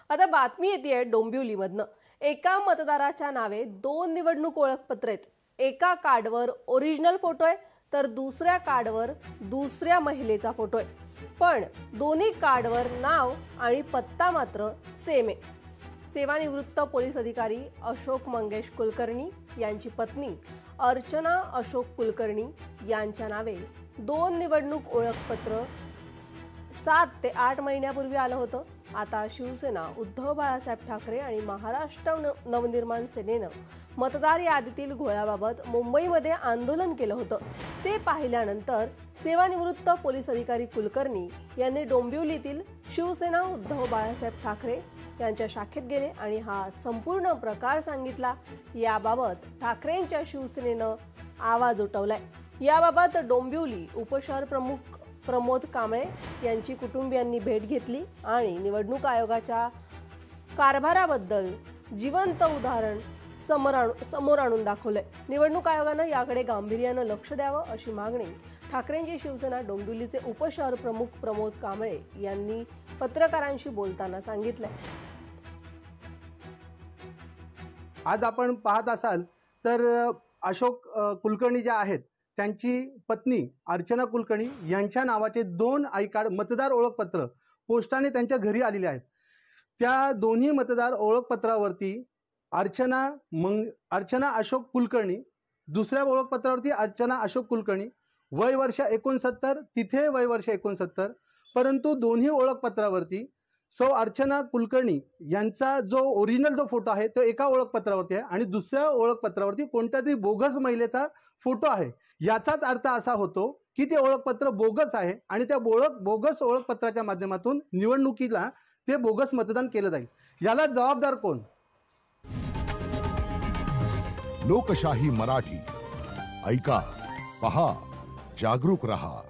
आता बातमी येते डोंबिवलीमधनं। एका मतदाराच्या नावे 2 निवडणूक ओळखपत्र आहेत। एका कार्डवर ओरिजिनल फोटो आहे तर दुसऱ्या कार्डवर दुसऱ्या महिलेचा फोटो आहे, पण दोन्ही कार्डवर नाव आणि पत्ता मात्र सेम आहे। सेवानिवृत्त पोलीस अधिकारी अशोक मंगेश कुलकर्णी यांची पत्नी अर्चना अशोक कुलकर्णी यांच्या नावे 2 निवडणूक ओळखपत्र 7 ते 8 महिन्यापूर्वी आलं होतं। आता शिवसेना, उद्धव बाळासाहेब ठाकरे आणि महाराष्ट्र नवनिर्माण सेनेनं मतदार यादीतील घोळ्याबाबत मुंबईमध्ये आंदोलन केलं होतं। ते पाहिल्यानंतर सेवानिवृत्त पोलीस अधिकारी कुलकर्णी यांनी डोंबिवलीतील शिवसेना, उद्धव बाळासाहेब ठाकरे यांच्या शाखेत गेले आणि हा संपूर्ण प्रकार सांगितला। याबाबत ठाकरेंच्या शिवसेनेनं आवाज उठवलाय। याबाबत डोंबिवली उपशहर प्रमुख प्रमोद कांबळे यांची कुटुंबियांनी भेट घेतली आणि निवडणूक आयोगाच्या कारभाराबद्दल जिवंत उदाहरण समोर आणून दाखवलंय। निवडणूक आयोगानं याकडे गांभीर्यानं लक्ष द्यावं अशी मागणी ठाकरेंची शिवसेना डोंबिवलीचे उपशहर प्रमुख प्रमोद कांबळे यांनी पत्रकारांशी बोलताना सांगितलंय। आज आपण पाहत असाल तर अशोक कुलकर्णी जे आहेत त्यांची पत्नी अर्चना कुलकर्णी यांच्या नावाचे 2 आय कार्ड मतदार ओळखपत्र पोस्टाने त्यांच्या घरी आलेले आहेत। त्या दोन्ही मतदार ओळखपत्रावरती अर्चना अशोक कुलकर्णी, दुसऱ्या ओळखपत्रावरती अर्चना अशोक कुलकर्णी, वय वर्ष 69, तिथे वय वर्ष 69, परंतु दोन्ही ओळखपत्रावरती सौ अर्चना कुलकर्णी यांचा जो ओरिजिनल जो फोटो आहे तो एका ओळखपत्रावरती आहे आणि दुसऱ्या ओळखपत्रावरती कोणत्यातरी बोगस महिलेचा फोटो आहे। याचाच अर्थ असा होतो की ते ओळखपत्र बोगस आहे आणि त्या बोगस ओळखपत्राच्या माध्यमातून निवडणुकीला ते बोगस मतदान केलं जाईल। याला जबाबदार कोण? लोकशाही मराठी ऐका, पहा, जागरूक रहा।